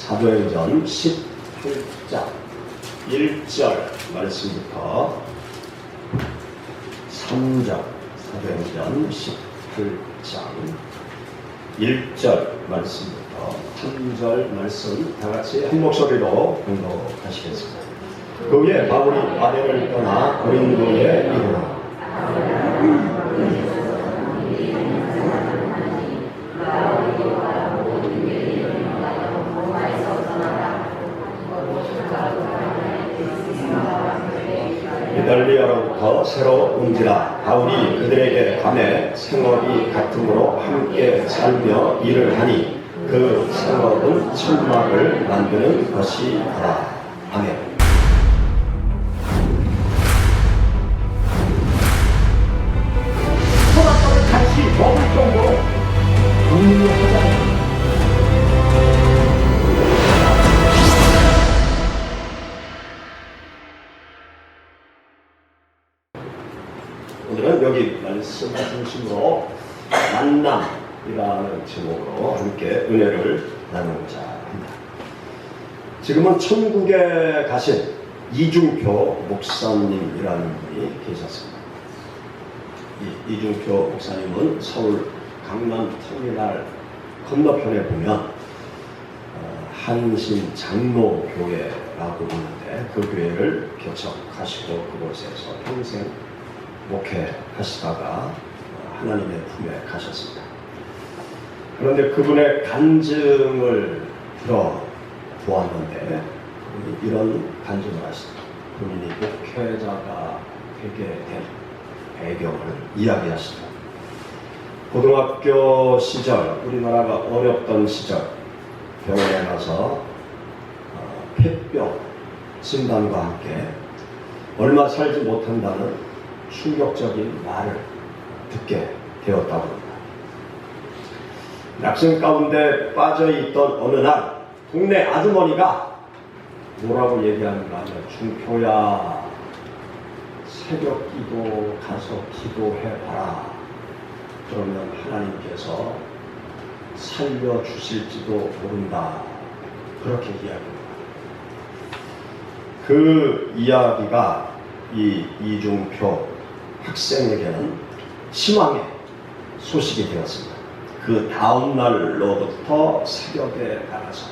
사도행전 18장 1절 말씀부터 3절, 사도행전 18장 1절 말씀부터 3절 말씀 다같이 한 목소리로 공독하시겠습니다. 그 후에 바울이 바벨을 떠나 고린도에 이르러 이달리아로부터 새로 온지라 바울이 그들에게 감해 생업이 같음으로 함께 살며 일을 하니 그 생업은 천막을 만드는 것이더라. 아멘. 소나처럼 같이 먹을 정도로 강력하잖아요. 오늘은 여기 말씀 중심으로 만남이라는 제목으로 함께 은혜를 나누고자 합니다. 지금은 천국에 가신 이중표 목사님이라는 분이 계셨습니다. 이 이중표 목사님은 서울 강남터미널 건너편에 보면 한신 장로교회라고 있는데 그 교회를 개척하시고 그곳에서 평생 목회하시다가 하나님의 품에 가셨습니다. 그런데 그분의 간증을 들어보았는데 그분이 이런 간증을 하시더라고요. 본인이 목회자가 되게 된 배경을 이야기하시더라고요. 고등학교 시절, 우리나라가 어렵던 시절 병원에 가서 폐병 진단과 함께 얼마 살지 못한다는 충격적인 말을 듣게 되었다고 합니다. 낙심 가운데 빠져있던 어느 날 동네 아주머니가 뭐라고 얘기하는가 하면 중표야 새벽 기도 가서 기도해봐라. 그러면 하나님께서 살려주실지도 모른다. 그렇게 이야기합니다. 그 이야기가 이 이중표 학생에게는 희망의 소식이 되었습니다. 그 다음 날로부터 새벽에 나가서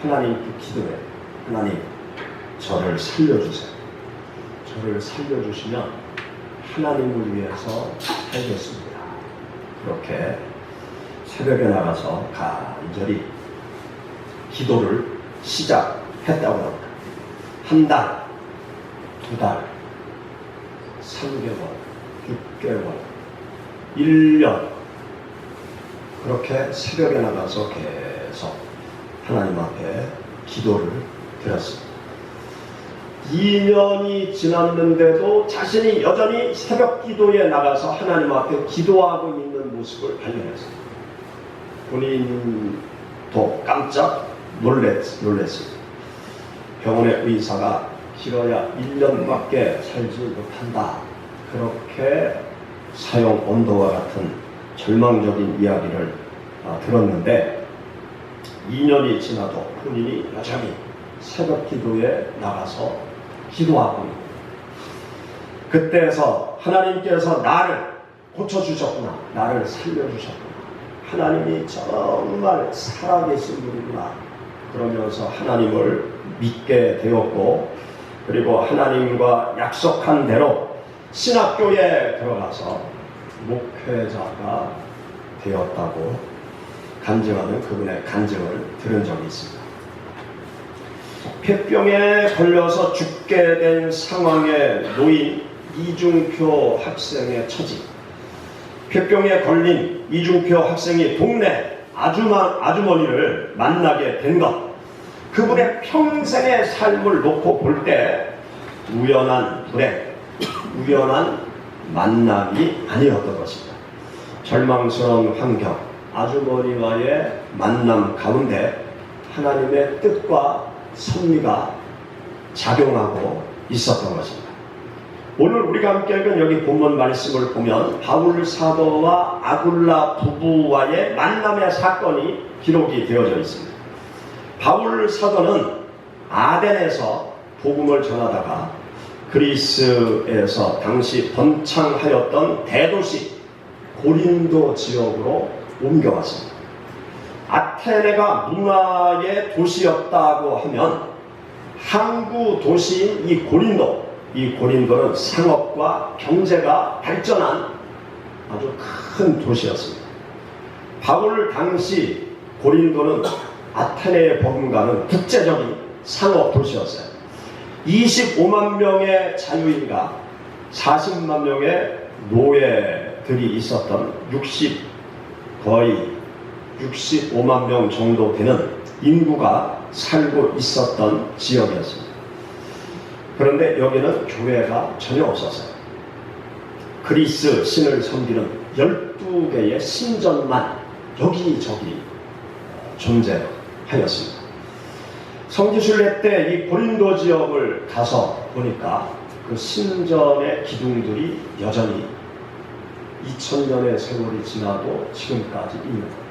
하나님께 기도해. 하나님, 저를 살려주세요. 저를 살려주시면 하나님을 위해서 살겠습니다. 그렇게 새벽에 나가서 간절히 기도를 시작했다고 합니다. 한 달, 두 달, 3개월, 6개월, 1년 그렇게 새벽에 나가서 계속 하나님 앞에 기도를 드렸습니다. 2년이 지났는데도 자신이 여전히 새벽 기도에 나가서 하나님 앞에 기도하고 있는 모습을 발견했습니다. 본인도 깜짝 놀랐습니다. 병원의 의사가 길어야 1년밖에 살지 못한다. 그렇게 사형 언도와 같은 절망적인 이야기를 들었는데 2년이 지나도 본인이 여전히 새벽 기도에 나가서 기도하고 있는 그때에서 하나님께서 나를 고쳐주셨구나. 나를 살려주셨구나. 하나님이 정말 살아계신 분이구나. 그러면서 하나님을 믿게 되었고 그리고 하나님과 약속한 대로 신학교에 들어가서 목회자가 되었다고 간증하는 그분의 간증을 들은 적이 있습니다. 폐병에 걸려서 죽게 된 상황에 놓인 이중표 학생의 처지. 폐병에 걸린 이중표 학생이 동네 아주머니를 만나게 된 것. 그분의 평생의 삶을 놓고 볼 때 우연한 불행, 우연한 만남이 아니었던 것입니다. 절망스러운 환경, 아주머니와의 만남 가운데 하나님의 뜻과 섭리가 작용하고 있었던 것입니다. 오늘 우리가 함께 읽은 여기 본문 말씀을 보면 바울 사도와 아굴라 부부와의 만남의 사건이 기록이 되어져 있습니다. 바울 사도는 아덴에서 복음을 전하다가 그리스에서 당시 번창하였던 대도시 고린도 지역으로 옮겨왔습니다. 아테네가 문화의 도시였다고 하면 항구 도시인 이 고린도는 상업과 경제가 발전한 아주 큰 도시였습니다. 바울 당시 고린도는 아테네에 버금가는 국제적인 상업 도시였어요. 25만 명의 자유인과 40만 명의 노예들이 있었던 거의 65만 명 정도 되는 인구가 살고 있었던 지역이었습니다. 그런데 여기는 교회가 전혀 없었어요. 그리스 신을 섬기는 12개의 신전만 여기저기 존재하였습니다. 성지순례 때 이 고린도 지역을 가서 보니까 그 신전의 기둥들이 여전히 2000년의 세월이 지나도 지금까지 있는 거예요.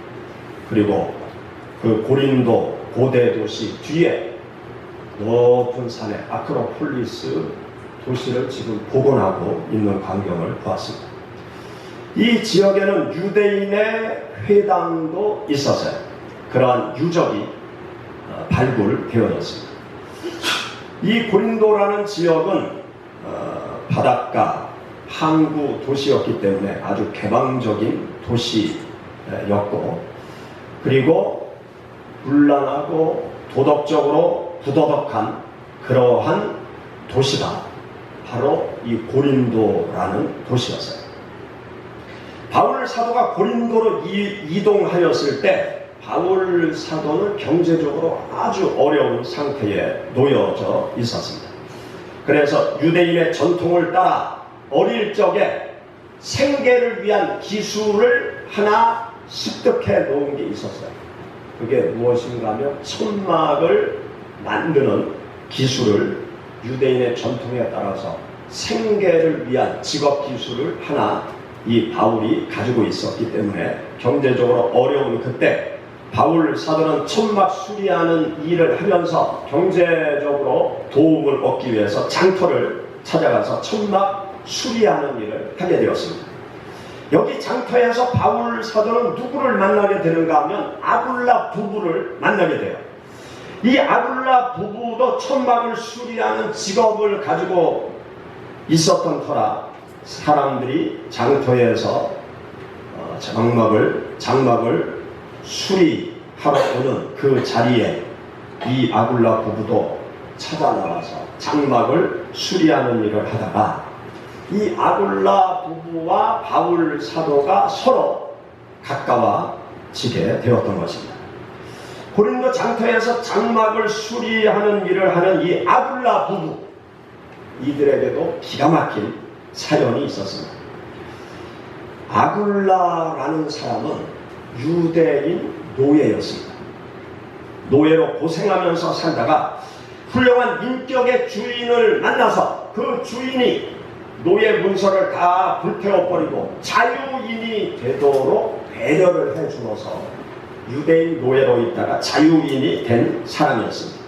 그리고 그 고린도 고대 도시 뒤에 높은 산에 아크로폴리스 도시를 지금 복원하고 있는 광경을 보았습니다. 이 지역에는 유대인의 회당도 있었어요. 그러한 유적이 발굴되어졌습니다. 이 고린도라는 지역은 바닷가 항구 도시였기 때문에 아주 개방적인 도시였고, 그리고 불란하고 도덕적으로 부도덕한 그러한 도시가 바로 이 고린도라는 도시였어요. 바울 사도가 고린도로 이동하였을 때 바울 사도는 경제적으로 아주 어려운 상태에 놓여져 있었습니다. 그래서 유대인의 전통을 따라 어릴 적에 생계를 위한 기술을 하나 습득해 놓은 게 있었어요. 그게 무엇인가 하면 천막을 만드는 기술을 유대인의 전통에 따라서 생계를 위한 직업 기술을 하나 이 바울이 가지고 있었기 때문에 경제적으로 어려운 그때 바울 사도는 천막 수리하는 일을 하면서 경제적으로 도움을 얻기 위해서 장터를 찾아가서 천막 수리하는 일을 하게 되었습니다. 여기 장터에서 바울 사도는 누구를 만나게 되는가 하면 아굴라 부부를 만나게 돼요. 이 아굴라 부부도 천막을 수리하는 직업을 가지고 있었던 터라 사람들이 장터에서 장막을 수리하러 오는 그 자리에 이 아굴라 부부도 찾아 나와서 장막을 수리하는 일을 하다가 이 아굴라 부부와 바울 사도가 서로 가까워지게 되었던 것입니다. 고린도 장터에서 장막을 수리하는 일을 하는 이 아굴라 부부, 이들에게도 기가 막힌 사연이 있었습니다. 아굴라라는 사람은 유대인 노예였습니다. 노예로 고생하면서 살다가 훌륭한 인격의 주인을 만나서 그 주인이 노예 문서를 다 불태워버리고 자유인이 되도록 배려를 해주어서 유대인 노예로 있다가 자유인이 된 사람이었습니다.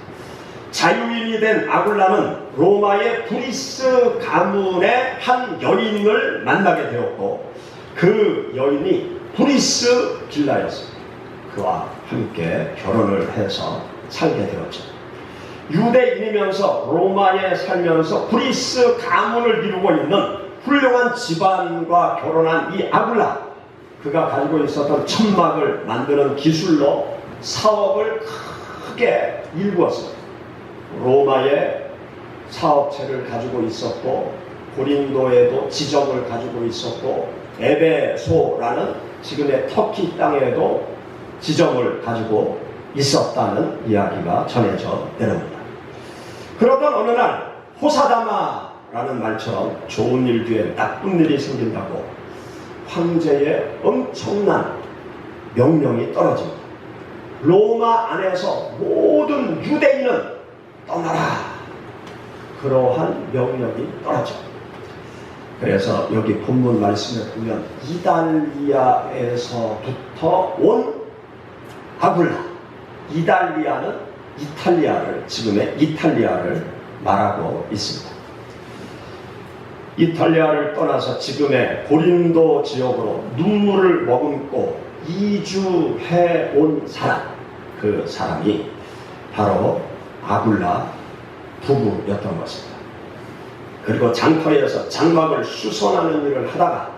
자유인이 된 아굴라는 로마의 브리스 가문의 한 여인을 만나게 되었고, 그 여인이 브리스 빌라였습니다. 그와 함께 결혼을 해서 살게 되었죠. 유대인이면서 로마에 살면서 브리스 가문을 이루고 있는 훌륭한 집안과 결혼한 이 아굴라, 그가 가지고 있었던 천막을 만드는 기술로 사업을 크게 일구었습니다. 로마에 사업체를 가지고 있었고, 고린도에도 지점을 가지고 있었고, 에베소라는 지금의 터키 땅에도 지점을 가지고 있었다는 이야기가 전해져 내려옵니다. 그러던 어느 날 호사다마라는 말처럼 좋은 일 뒤에 나쁜 일이 생긴다고 황제의 엄청난 명령이 떨어집니다. 로마 안에서 모든 유대인은 떠나라. 그러한 명령이 떨어집니다. 그래서 여기 본문 말씀에 보면 이달리아에서부터 온 아굴라, 이달리아는 지금의 이탈리아를 말하고 있습니다. 이탈리아를 떠나서 지금의 고린도 지역으로 눈물을 머금고 이주해 온 사람, 그 사람이 바로 아굴라 부부였던 것입니다. 그리고 장터에서 장막을 수선하는 일을 하다가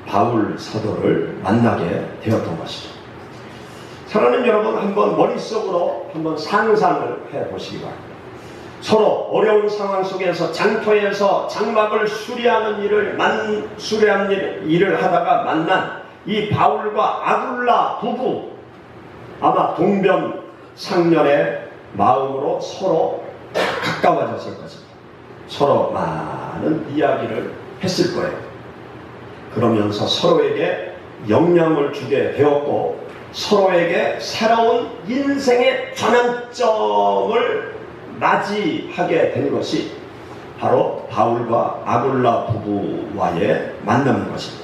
바울 사도를 만나게 되었던 것이죠. 사랑하는 여러분, 한번 머릿속으로 한번 상상을 해보시기 바랍니다. 서로 어려운 상황 속에서 장터에서 장막을 수리하는 일을 하다가 만난 이 바울과 아굴라 부부, 아마 동병상련의 마음으로 서로 가까워졌을 것입니다. 서로 많은 이야기를 했을 거예요. 그러면서 서로에게 영향을 주게 되었고 서로에게 새로운 인생의 전환점을 맞이하게 된 것이 바로 바울과 아굴라 부부와의 만남인 것입니다.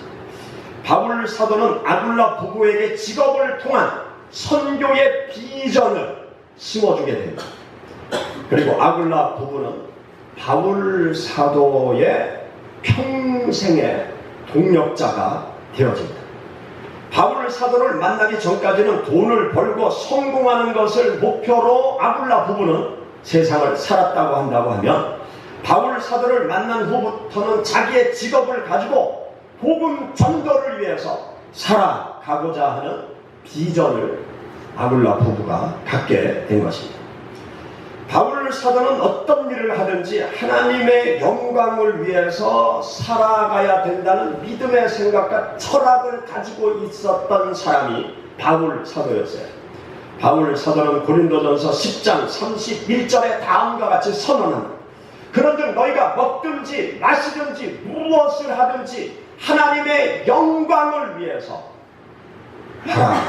바울 사도는 아굴라 부부에게 직업을 통한 선교의 비전을 심어주게 됩니다. 그리고 아굴라 부부는 바울 사도의 평생의 동력자가 되어집니다. 바울 사도를 만나기 전까지는 돈을 벌고 성공하는 것을 목표로 아굴라 부부는 세상을 살았다고 한다고 하면, 바울 사도를 만난 후부터는 자기의 직업을 가지고 복음 전도를 위해서 살아가고자 하는 비전을 아굴라 부부가 갖게 된 것입니다. 바울 사도는 어떤 일을 하든지 하나님의 영광을 위해서 살아가야 된다는 믿음의 생각과 철학을 가지고 있었던 사람이 바울 사도였어요. 바울 사도는 고린도전서 10장 31절에 다음과 같이 선언합니다. 그런즉 너희가 먹든지 마시든지 무엇을 하든지 하나님의 영광을 위해서 하라.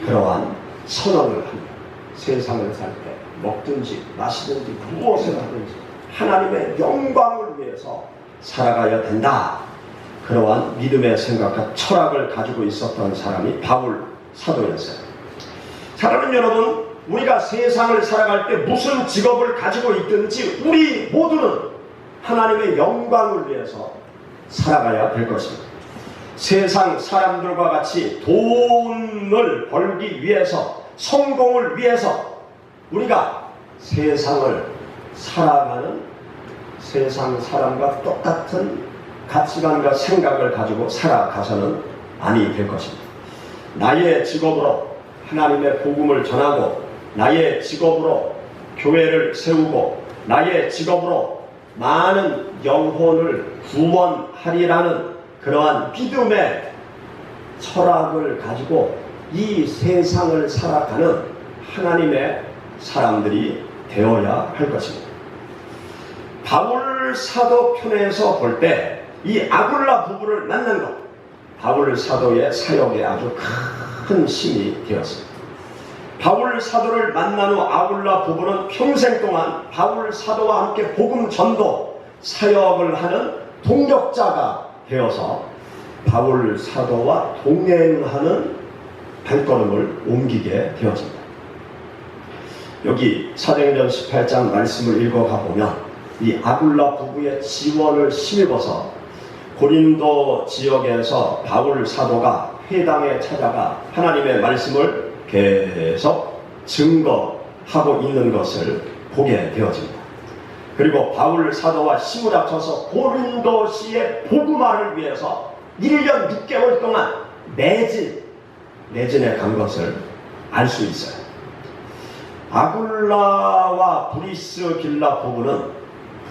그러한 선언을 합니다. 세상을 살 때 먹든지 마시든지 무엇을 하든지 하나님의 영광을 위해서 살아가야 된다. 그러한 믿음의 생각과 철학을 가지고 있었던 사람이 바울 사도였어요. 사랑하는 여러분, 우리가 세상을 살아갈 때 무슨 직업을 가지고 있든지 우리 모두는 하나님의 영광을 위해서 살아가야 될 것입니다. 세상 사람들과 같이 돈을 벌기 위해서, 성공을 위해서 우리가 세상을 살아가는 세상 사람과 똑같은 가치관과 생각을 가지고 살아가서는 아니 될 것입니다. 나의 직업으로 하나님의 복음을 전하고, 나의 직업으로 교회를 세우고, 나의 직업으로 많은 영혼을 구원하리라는 그러한 믿음의 철학을 가지고 이 세상을 살아가는 하나님의 사람들이 되어야 할 것입니다. 바울 사도 편에서 볼 때 이 아굴라 부부를 만난 것, 바울 사도의 사역에 아주 큰 힘이 되었습니다. 바울 사도를 만난 후 아굴라 부부는 평생 동안 바울 사도와 함께 복음 전도 사역을 하는 동력자가 되어서 바울 사도와 동행하는 발걸음을 옮기게 되었습니다. 여기 사도행전 18장 말씀을 읽어가 보면 이 아굴라 부부의 지원을 힘입어서 고린도 지역에서 바울 사도가 회당에 찾아가 하나님의 말씀을 계속 증거하고 있는 것을 보게 되어집니다. 그리고 바울 사도와 힘을 합쳐서 고린도시의 복음화를 위해서 1년 6개월 동안 매진에 간 것을 알 수 있어요. 아굴라와 브리스길라 부부는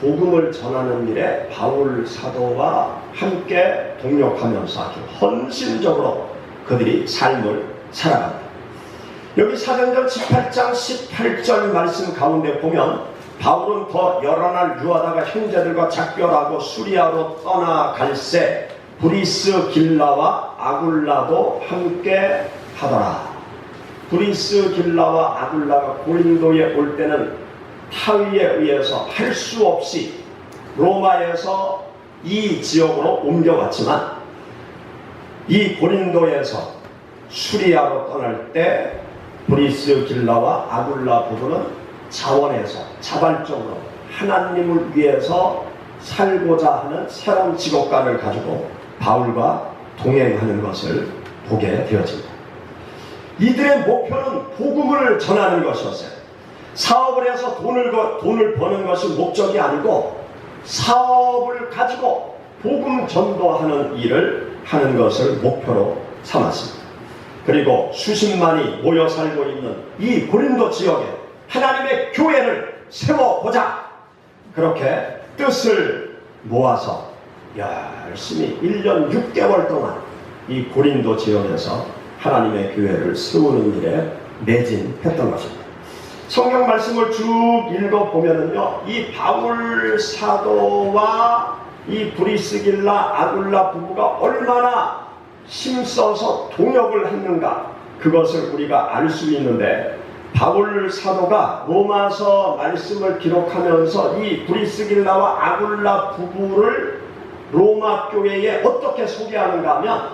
복음을 전하는 일에 바울 사도와 함께 동력하면서 아주 헌신적으로 그들이 삶을 살아갑니다. 여기 사도행전 18장 18절 말씀 가운데 보면 바울은 더 여러 날 유하다가 형제들과 작별하고 수리아로 떠나갈새 브리스길라와 아굴라도 함께 하더라. 브리스길라와 아굴라가 고린도에 올 때는 타위에 의해서 할 수 없이 로마에서 이 지역으로 옮겨왔지만 이 고린도에서 수리아로 떠날 때 브리스길라와 아굴라 부부는 자원에서 자발적으로 하나님을 위해서 살고자 하는 새로운 직업관을 가지고 바울과 동행하는 것을 보게 되어집니다. 이들의 목표는 복음을 전하는 것이었어요. 사업을 해서 돈을 버는 것이 목적이 아니고 사업을 가지고 복음 전도하는 일을 하는 것을 목표로 삼았습니다. 그리고 수십만이 모여 살고 있는 이 고린도 지역에 하나님의 교회를 세워보자, 그렇게 뜻을 모아서 열심히 1년 6개월 동안 이 고린도 지역에서 하나님의 교회를 세우는 일에 매진했던 것입니다. 성경 말씀을 쭉 읽어보면요, 이 바울 사도와 이 브리스길라 아굴라 부부가 얼마나 힘써서 동역을 했는가, 그것을 우리가 알 수 있는데, 바울 사도가 로마서 말씀을 기록하면서 이 브리스길라와 아굴라 부부를 로마 교회에 어떻게 소개하는가 하면,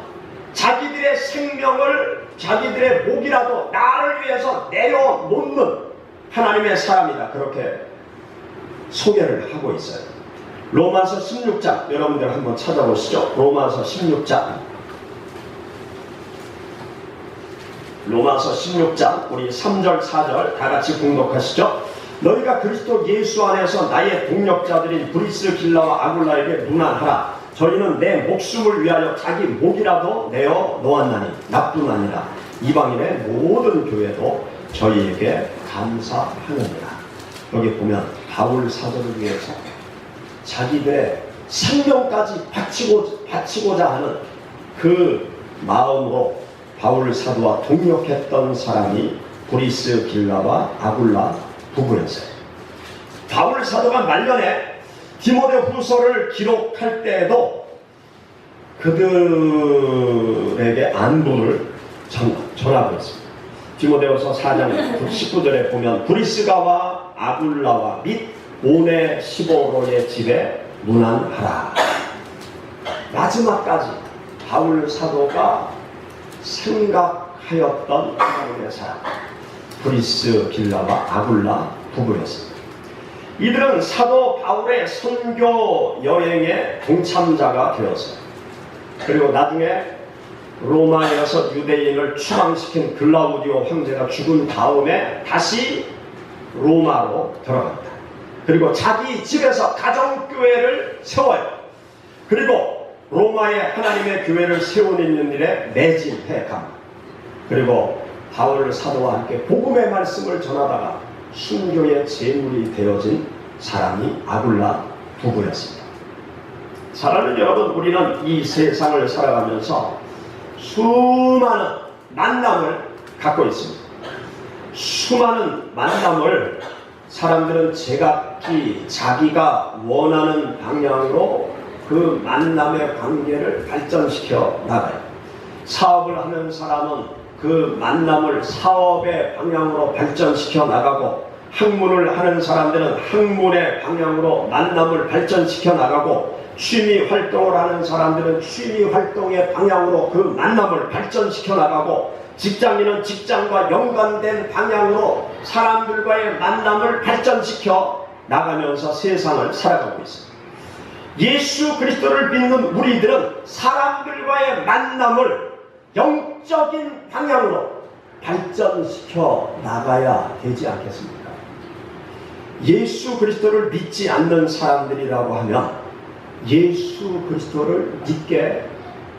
자기들의 생명을 자기들의 목이라도 나를 위해서 내려놓는 하나님의 사람이다, 그렇게 소개를 하고 있어요. 로마서 16장 여러분들 한번 찾아보시죠. 로마서 16장, 로마서 16장 우리 3절 4절 다 같이 공독하시죠. 너희가 그리스도 예수 안에서 나의 동력자들인 브리스길라와 아굴라에게 문안하라. 저희는 내 목숨을 위하여 자기 목이라도 내어 놓았나니 나뿐 아니라 이방인의 모든 교회도 저희에게 감사하느니라. 여기 보면 바울 사도를 위해서 자기들의 생명까지 바치고자 하는 그 마음으로 바울 사도와 동역했던 사람이 브리스길라와 아굴라 부부였어요. 바울 사도가 말년에 디모데후서를 기록할 때에도 그들에게 안부를 전하고 있습니다. 디모데후서 4장 19절에 보면 브리스가와 아굴라와 및 오네시보로의 집에 문안하라. 마지막까지 바울 사도가 생각하였던 하나님의 사람, 브리스길라와 아굴라 부부였습니다. 이들은 사도 바울의 선교 여행의 동참자가 되었어요. 그리고 나중에 로마에서 유대인을 추방시킨 글라우디오 황제가 죽은 다음에 다시 로마로 들어갑니다. 그리고 자기 집에서 가정교회를 세워요. 그리고 로마에 하나님의 교회를 세우는 일에 매진해 갑니다. 그리고 바울 사도와 함께 복음의 말씀을 전하다가 순교의 제물이 되어진 사람이 아굴라 부부였습니다. 사랑하는 여러분, 우리는 이 세상을 살아가면서 수많은 만남을 갖고 있습니다. 수많은 만남을 사람들은 제각기 자기가 원하는 방향으로 그 만남의 관계를 발전시켜 나가요. 사업을 하는 사람은 그 만남을 사업의 방향으로 발전시켜 나가고, 학문을 하는 사람들은 학문의 방향으로 만남을 발전시켜 나가고, 취미 활동을 하는 사람들은 취미 활동의 방향으로 그 만남을 발전시켜 나가고, 직장인은 직장과 연관된 방향으로 사람들과의 만남을 발전시켜 나가면서 세상을 살아가고 있습니다. 예수 그리스도를 믿는 우리들은 사람들과의 만남을 영적인 방향으로 발전시켜 나가야 되지 않겠습니까? 예수 그리스도를 믿지 않는 사람들이라고 하면 예수 그리스도를 믿게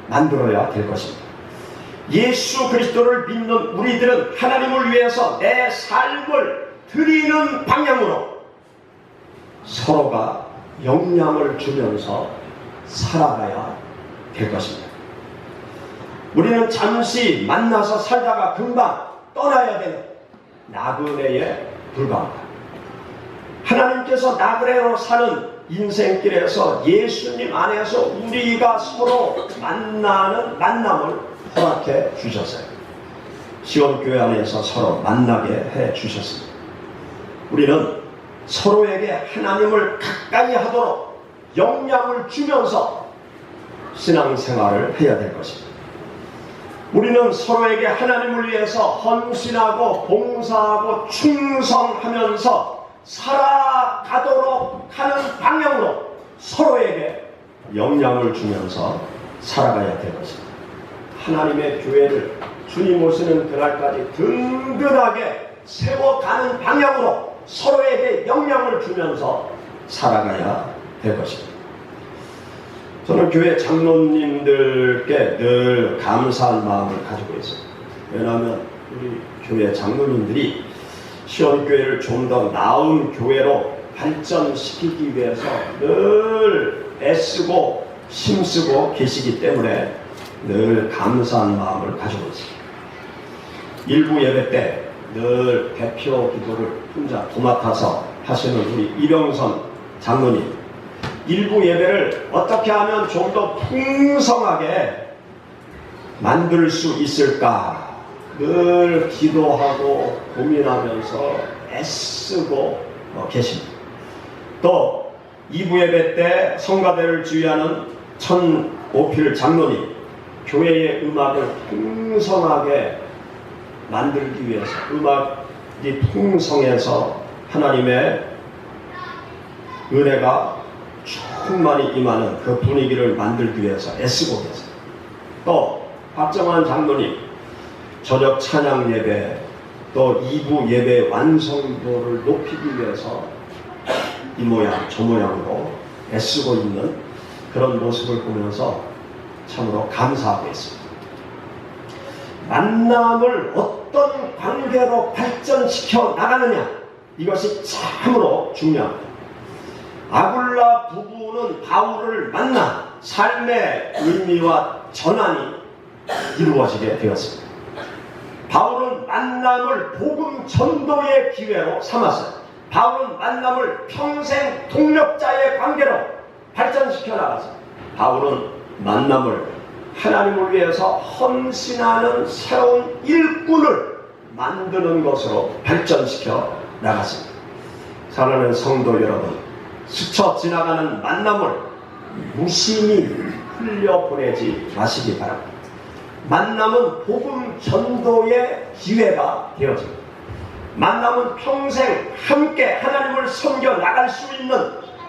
만들어야 될 것입니다. 예수 그리스도를 믿는 우리들은 하나님을 위해서 내 삶을 드리는 방향으로 서로가 영향을 주면서 살아가야 될 것입니다. 우리는 잠시 만나서 살다가 금방 떠나야 되는 나그네에 불과합니다. 하나님께서 나그네로 사는 인생길에서 예수님 안에서 우리가 서로 만나는 만남을 허락해 주셨어요. 시온교회 안에서 서로 만나게 해 주셨습니다. 우리는 서로에게 하나님을 가까이 하도록 영향을 주면서 신앙생활을 해야 될 것입니다. 우리는 서로에게 하나님을 위해서 헌신하고 봉사하고 충성하면서 살아가도록 하는 방향으로 서로에게 영향을 주면서 살아가야 될 것입니다. 하나님의 교회를 주님 오시는 그날까지 든든하게 세워가는 방향으로 서로에게 영향을 주면서 살아가야 될 것입니다. 저는 교회 장로님들께 늘 감사한 마음을 가지고 있습니다. 왜냐하면 우리 교회 장로님들이 시온교회를 좀 더 나은 교회로 발전시키기 위해서 늘 애쓰고 힘쓰고 계시기 때문에 늘 감사한 마음을 가지고 있습니다. 일부 예배 때 늘 대표 기도를 혼자 도맡아서 하시는 우리 이병선 장로님, 일부 예배를 어떻게 하면 좀 더 풍성하게 만들 수 있을까 늘 기도하고 고민하면서 애쓰고 계십니다. 또 2부 예배 때 성가대를 주의하는 천오필 장로님, 교회의 음악을 풍성하게 만들기 위해서 음악이 풍성해서 하나님의 은혜가 충만히 임하는 그 분위기를 만들기 위해서 애쓰고 계세요. 또 박정환 장로님 저녁 찬양 예배 또 2부 예배 완성도를 높이기 위해서 이 모양 저 모양으로 애쓰고 있는 그런 모습을 보면서 참으로 감사하고 있습니다. 만남을 어떤 관계로 발전시켜 나가느냐, 이것이 참으로 중요합니다. 아굴라 부부는 바울을 만나 삶의 의미와 전환이 이루어지게 되었습니다. 바울은 만남을 복음 전도의 기회로 삼았어요. 바울은 만남을 평생 동력자의 관계로 발전시켜 나갔어요. 바울은 만남을 하나님을 위해서 헌신하는 새로운 일꾼을 만드는 것으로 발전시켜 나갔습니다. 사랑하는 성도 여러분, 스쳐 지나가는 만남을 무심히 흘려보내지 마시기 바랍니다. 만남은 복음 전도의 기회가 되어집니다. 만남은 평생 함께 하나님을 섬겨 나갈 수 있는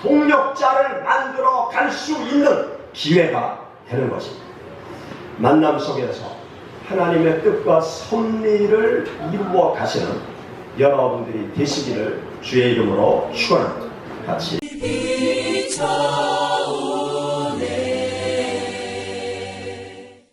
동력자를 만들어 갈 수 있는 기회가 되는 것입니다. 만남 속에서 하나님의 뜻과 섭리를 이루어 가시는 여러분들이 되시기를 주의 이름으로 축원합니다. 같이